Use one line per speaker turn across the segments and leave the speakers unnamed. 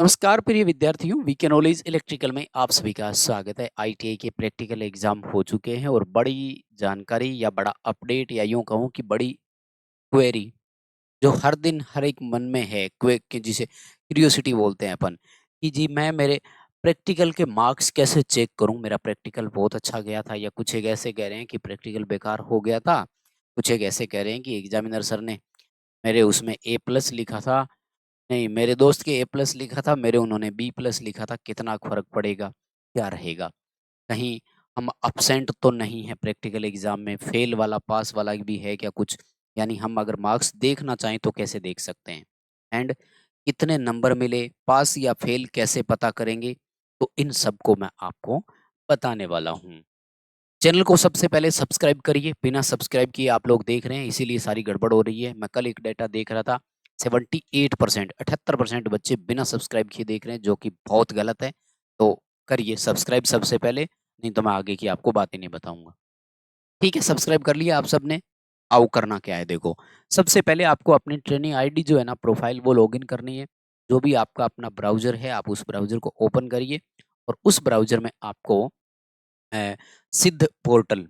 नमस्कार प्रिय विद्यार्थियों, वीके नॉलेज इलेक्ट्रिकल में आप सभी का स्वागत है। आईटीआई के प्रैक्टिकल एग्जाम हो चुके हैं और बड़ी जानकारी या बड़ा अपडेट या यूं कहूं कि बड़ी क्वेरी जो हर दिन हर एक मन में है, क्वे जिसे क्यूरियोसिटी बोलते हैं अपन, कि जी मैं मेरे प्रैक्टिकल के मार्क्स कैसे चेक करूं। मेरा प्रैक्टिकल बहुत अच्छा गया था, या कुछ एक ऐसे कह रहे हैं कि प्रैक्टिकल बेकार हो गया था, कुछ एक ऐसे कह रहे हैं कि एग्जामिनर सर ने मेरे उसमें A+ लिखा था, नहीं मेरे दोस्त के A+ लिखा था, मेरे उन्होंने B+ लिखा था। कितना फ़र्क पड़ेगा, क्या रहेगा? कहीं हम अब्सेंट तो नहीं है प्रैक्टिकल एग्ज़ाम में, फेल वाला पास वाला भी है क्या कुछ? यानी हम अगर मार्क्स देखना चाहें तो कैसे देख सकते हैं? एंड कितने नंबर मिले, पास या फेल कैसे पता करेंगे? तो इन सब को मैं आपको बताने वाला हूँ। चैनल को सबसे पहले सब्सक्राइब करिए, बिना सब्सक्राइब किए आप लोग देख रहे हैं इसीलिए सारी गड़बड़ हो रही है। मैं कल एक डेटा देख रहा था, 78% 78% बच्चे बिना सब्सक्राइब किए देख रहे हैं, जो कि बहुत गलत है। तो करिए सब्सक्राइब सबसे पहले, नहीं तो मैं आगे की आपको बातें नहीं बताऊंगा। ठीक है, सब्सक्राइब कर लिया आप सबने। आओ करना क्या है देखो, सबसे पहले आपको अपनी ट्रेनिंग आईडी जो है ना, प्रोफाइल, वो लॉगिन करनी है। जो भी आपका अपना ब्राउजर है, आप उस ब्राउजर को ओपन करिए और उस ब्राउजर में आपको सिद्ध पोर्टल,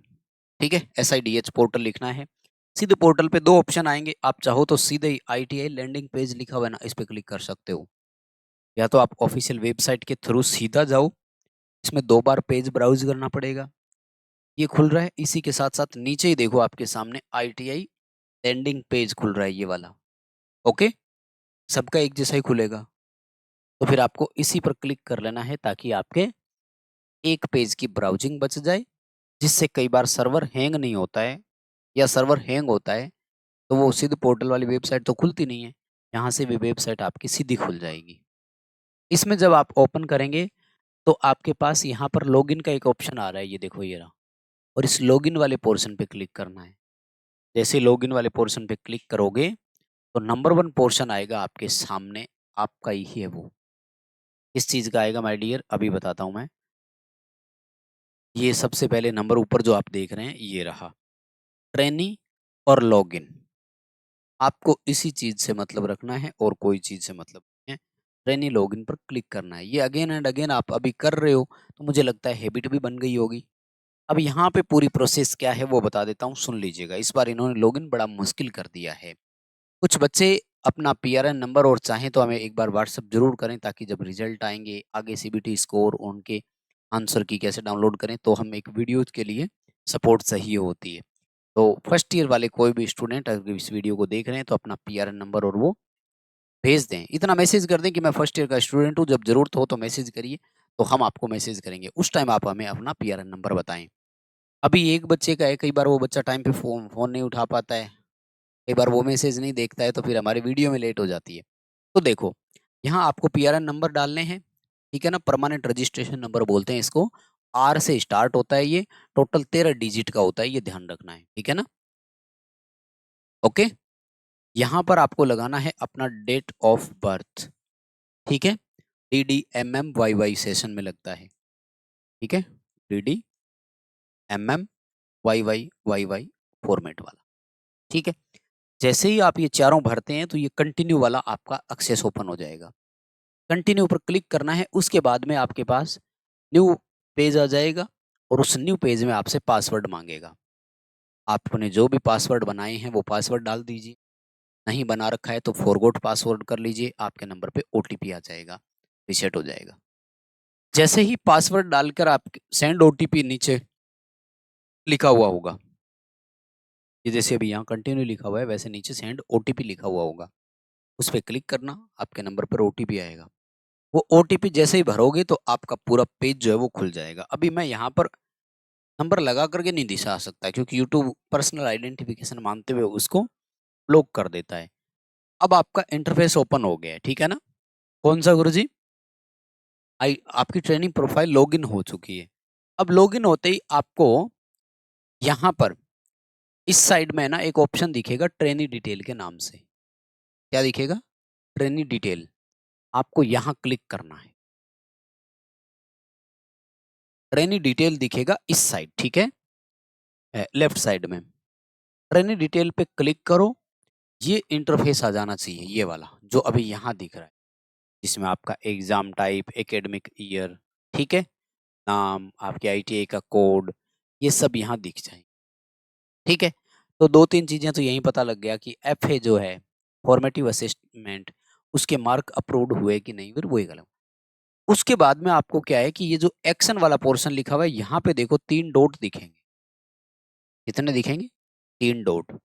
ठीक है, SIDH पोर्टल लिखना है। सिद्ध पोर्टल पे दो ऑप्शन आएंगे, आप चाहो तो सीधे ही ITI लैंडिंग पेज लिखा हुआ है ना, इस पे क्लिक कर सकते हो, या तो आप ऑफिशियल वेबसाइट के थ्रू सीधा जाओ। इसमें 2 बार पेज ब्राउज करना पड़ेगा। ये खुल रहा है, इसी के साथ साथ नीचे ही देखो आपके सामने ITI लैंडिंग पेज खुल रहा है, ये वाला। ओके, सबका एक जैसा ही खुलेगा। तो फिर आपको इसी पर क्लिक कर लेना है ताकि आपके एक पेज की ब्राउजिंग बच जाए, जिससे कई बार सर्वर हैंग नहीं होता है, या सर्वर हैंग होता है तो वो सिद्ध पोर्टल वाली वेबसाइट तो खुलती नहीं है। यहाँ से भी वेबसाइट आपकी सीधी खुल जाएगी। इसमें जब आप ओपन करेंगे तो आपके पास यहाँ पर लॉगिन का एक ऑप्शन आ रहा है, ये देखो ये रहा, और इस लॉगिन वाले पोर्शन पे क्लिक करना है। जैसे लॉगिन वाले पोर्शन पे क्लिक करोगे तो नंबर 1 पोर्शन आएगा आपके सामने, आपका ही है वो। किस चीज़ का आएगा माय डियर, अभी बताता हूँ मैं। ये सबसे पहले नंबर ऊपर जो आप देख रहे हैं ये रहा, ट्रेनी और लॉगिन। आपको इसी चीज़ से मतलब रखना है और कोई चीज़ से मतलब नहीं है। ट्रेनी लॉगिन पर क्लिक करना है। ये अगेन एंड अगेन आप अभी कर रहे हो, तो मुझे लगता है हैबिट भी बन गई होगी। अब यहाँ पे पूरी प्रोसेस क्या है वो बता देता हूँ, सुन लीजिएगा। इस बार इन्होंने लॉगिन बड़ा मुश्किल कर दिया है। कुछ बच्चे अपना PRN नंबर और चाहें तो हमें एक बार व्हाट्सएप ज़रूर करें, ताकि जब रिजल्ट आएँगे, आगे CBT स्कोर, उनके आंसर की कैसे डाउनलोड करें, तो हम एक वीडियोज़ के लिए सपोर्ट सही होती है। तो फर्स्ट ईयर वाले कोई भी स्टूडेंट अगर इस वीडियो को देख रहे हैं तो अपना PRN नंबर और वो भेज दें। इतना मैसेज कर दें कि मैं फर्स्ट ईयर का स्टूडेंट हूँ, जब ज़रूरत हो तो मैसेज करिए, तो हम आपको मैसेज करेंगे। उस टाइम आप हमें अपना PRN नंबर बताएँ। अभी एक बच्चे का है, कई बार वो बच्चा टाइम पे फ़ोन नहीं उठा पाता है, कई बार वो मैसेज नहीं देखता है, तो फिर हमारी वीडियो में लेट हो जाती है। तो देखो, यहाँ आपको PRN नंबर डालने हैं, ठीक है ना? परमानेंट रजिस्ट्रेशन नंबर बोलते हैं इसको। R से स्टार्ट होता है ये, टोटल 13 डिजिट का होता है, ये ध्यान रखना है, ठीक है ना? ओके? यहाँ पर आपको लगाना है अपना डेट ऑफ बर्थ, ठीक है? DDMMYY सेशन में लगता है, ठीक है? DDMMYY फॉर्मेट वाला, ठीक है? जैसे ही आप ये चारों भरते हैं तो ये कंटिन्यू वाला आपका एक्सेस ओपन हो जाएगा। कंटिन्यू पर क्लिक करना है, उसके बाद में आपके पास न्यू पेज आ जाएगा और उस न्यू पेज में आपसे पासवर्ड मांगेगा। आपने जो भी पासवर्ड बनाए हैं वो पासवर्ड डाल दीजिए। नहीं बना रखा है तो फॉरगॉट पासवर्ड कर लीजिए, आपके नंबर पे OTP आ जाएगा, रीसेट हो जाएगा। जैसे ही पासवर्ड डालकर आप सेंड OTP नीचे लिखा हुआ होगा, ये जैसे अभी यहाँ कंटिन्यू लिखा हुआ है वैसे नीचे सेंड OTP लिखा हुआ होगा, उस पे क्लिक करना, आपके नंबर पर OTP आएगा। वो OTP जैसे ही भरोगे तो आपका पूरा पेज जो है वो खुल जाएगा। अभी मैं यहाँ पर नंबर लगा करके नहीं दिखा सकता, क्योंकि यूट्यूब पर्सनल आइडेंटिफिकेशन मानते हुए उसको ब्लॉक कर देता है। अब आपका इंटरफेस ओपन हो गया है, ठीक है ना? कौन सा गुरुजी? आपकी ट्रेनिंग प्रोफाइल लॉगिन हो चुकी है। अब लॉगिन होते ही आपको यहाँ पर इस साइड में ना एक ऑप्शन दिखेगा ट्रेनी डिटेल के नाम से। क्या दिखेगा? Trainee detail. आपको यहाँ क्लिक करना है। ट्रेनी डिटेल दिखेगा इस साइड, ठीक है? लेफ्ट साइड में। ट्रेनी डिटेल पे क्लिक करो, ये इंटरफेस आ जाना चाहिए, ये वाला जो अभी यहाँ दिख रहा है। जिसमें आपका एग्जाम टाइप, एकेडमिक ईयर, ठीक है, नाम, आपके आईटीआई का कोड, ये सब यहाँ दिख जाएंगे। ठीक है, तो 2-3 चीजें तो यही पता लग गया कि एफए जो है फॉर्मेटिव असेसमेंट, उसके मार्क अप्रूव्ड हुए कि नहीं, फिर वही गलत। उसके बाद में आपको क्या है कि ये जो एक्शन वाला पोर्शन लिखा हुआ है, यहाँ पे देखो 3 डॉट दिखेंगे। कितने दिखेंगे? 3 डॉट।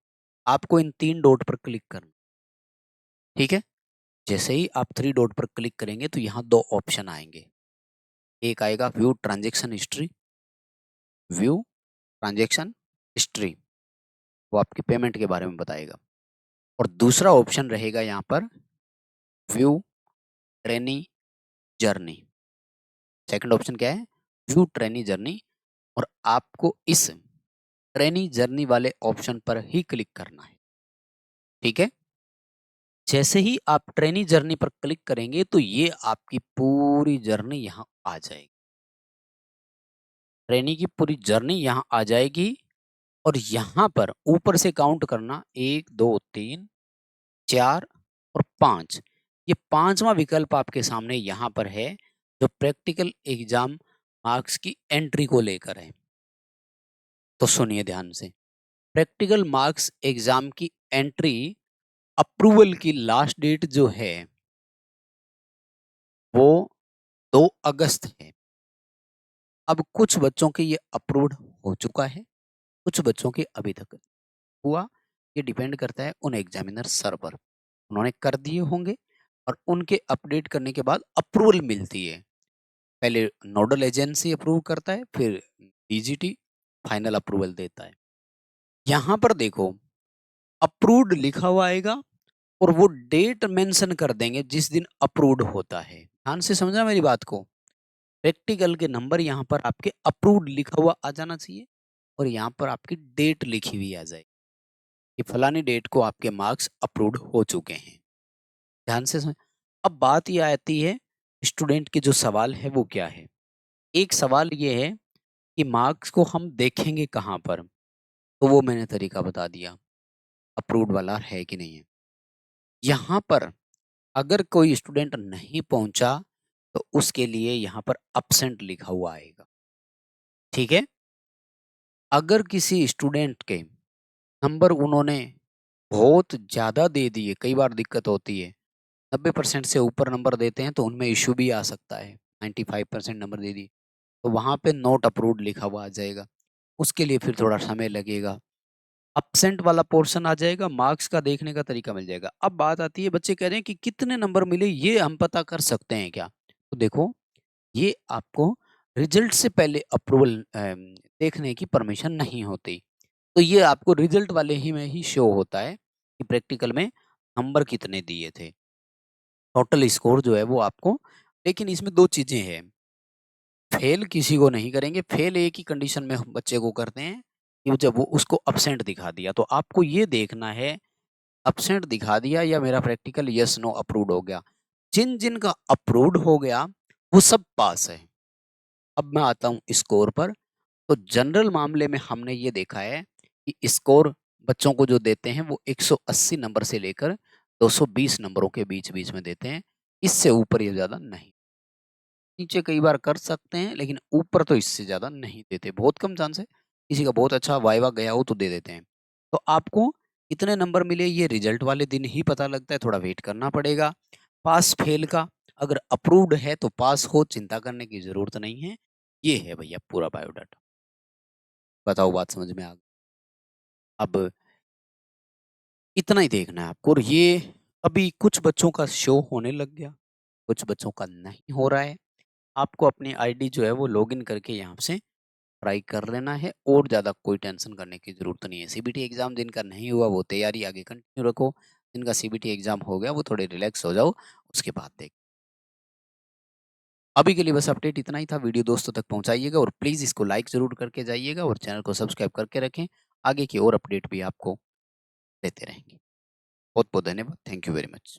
आपको इन 3 डॉट पर क्लिक करना। ठीक है, जैसे ही आप 3 डॉट पर क्लिक करेंगे तो यहाँ 2 ऑप्शन आएंगे। एक आएगा view transaction history, view transaction history, वो आपके पेमेंट के बारे में बताएगा। और दूसरा ऑप्शन रहेगा यहाँ पर view trainee journey. Second option क्या है? View trainee journey. और आपको इस ट्रेनी जर्नी वाले ऑप्शन पर ही क्लिक करना है। ठीक है, जैसे ही आप ट्रेनी जर्नी पर क्लिक करेंगे तो ये आपकी पूरी जर्नी यहाँ आ जाएगी। ट्रेनी की पूरी जर्नी यहाँ आ जाएगी और यहाँ पर ऊपर से काउंट करना 1 2 3 4 और 5। ये 5वां विकल्प आपके सामने यहाँ पर है, जो प्रैक्टिकल एग्जाम मार्क्स की एंट्री को लेकर है। तो सुनिए ध्यान से, प्रैक्टिकल मार्क्स एग्जाम की एंट्री अप्रूवल की लास्ट डेट जो है वो 2 अगस्त है। अब कुछ बच्चों के ये अप्रूव्ड हो चुका है, कुछ बच्चों के अभी तक हुआ। ये डिपेंड करता है उन एग्जामिनर सर पर, उन्होंने कर दिए होंगे और उनके अपडेट करने के बाद अप्रूवल मिलती है। पहले नोडल एजेंसी अप्रूव करता है, फिर डीजीटी फाइनल अप्रूवल देता है। यहाँ पर देखो अप्रूव्ड लिखा हुआ आएगा और वो डेट मेंशन कर देंगे जिस दिन अप्रूव्ड होता है। ध्यान से समझना मेरी बात को। प्रैक्टिकल के नंबर यहाँ पर आपके अप्रूव्ड लिखा हुआ आ जाना चाहिए और यहाँ पर आपकी डेट लिखी हुई आ जाए कि फलानी डेट को आपके मार्क्स अप्रूव्ड हो चुके हैं। ध्यान से समझ। अब बात ये आती है स्टूडेंट के जो सवाल है वो क्या है। एक सवाल ये है कि मार्क्स को हम देखेंगे कहाँ पर, तो वो मैंने तरीका बता दिया, अप्रूव्ड वाला है कि नहीं है। यहाँ पर अगर कोई स्टूडेंट नहीं पहुंचा तो उसके लिए यहाँ पर अब्सेंट लिखा हुआ आएगा। ठीक है, अगर किसी स्टूडेंट के नंबर उन्होंने बहुत ज़्यादा दे दिए, कई बार दिक्कत होती है, 90% से ऊपर नंबर देते हैं तो उनमें इश्यू भी आ सकता है। 95% नंबर दे दिए तो वहाँ पे नॉट अप्रूव्ड लिखा हुआ आ जाएगा, उसके लिए फिर थोड़ा समय लगेगा। अब्सेंट वाला पोर्शन आ जाएगा, मार्क्स का देखने का तरीका मिल जाएगा। अब बात आती है, बच्चे कह रहे हैं कि कितने नंबर मिले ये हम पता कर सकते हैं क्या? तो देखो, ये आपको रिजल्ट से पहले अप्रूवल देखने की परमिशन नहीं होती। तो ये आपको रिजल्ट वाले ही में ही शो होता है कि प्रैक्टिकल में नंबर कितने दिए थे, टोटल स्कोर जो है वो आपको। लेकिन इसमें 2 चीजें हैं, फेल किसी को नहीं करेंगे। फेल एक ही कंडीशन में हम बच्चे को करते हैं कि जब वो उसको अब्सेंट दिखा दिया। तो आपको ये देखना है अब्सेंट दिखा दिया या मेरा प्रैक्टिकल यस नो अप्रूव्ड हो गया। जिन जिन का अप्रूव्ड हो गया वो सब पास है। अब मैं आता हूँ स्कोर पर। तो जनरल मामले में हमने ये देखा है कि स्कोर बच्चों को जो देते हैं वो 180 नंबर से लेकर 220 नंबरों के बीच बीच में देते हैं, इससे ऊपर ये ज्यादा नहीं। नीचे कई बार कर सकते हैं लेकिन ऊपर तो इससे ज्यादा नहीं देते, बहुत कम चांस है। किसी का बहुत अच्छा वाइवा गया हो तो दे देते हैं। तो आपको कितने नंबर मिले ये रिजल्ट वाले दिन ही पता लगता है, थोड़ा वेट करना पड़ेगा। पास फेल का अगर अप्रूव्ड है तो पास हो, चिंता करने की जरूरत नहीं है। ये है भैया पूरा बायोडाटा। बताओ बात समझ में आ गई? अब इतना ही देखना है आपको। और ये अभी कुछ बच्चों का शो होने लग गया, कुछ बच्चों का नहीं हो रहा है। आपको अपनी आईडी जो है वो लॉगिन करके यहाँ से ट्राई कर लेना है और ज़्यादा कोई टेंशन करने की ज़रूरत नहीं है। सीबीटी एग्ज़ाम जिनका नहीं हुआ वो तैयारी आगे कंटिन्यू रखो, जिनका सीबीटी एग्ज़ाम हो गया वो थोड़े रिलैक्स हो जाओ, उसके बाद देख। अभी के लिए बस अपडेट इतना ही था। वीडियो दोस्तों तक पहुंचाइएगा और प्लीज़ इसको लाइक ज़रूर करके जाइएगा और चैनल को सब्सक्राइब करके रखें। आगे की और अपडेट भी आपको देते रहेंगे। बहुत बहुत धन्यवाद। Thank you very much.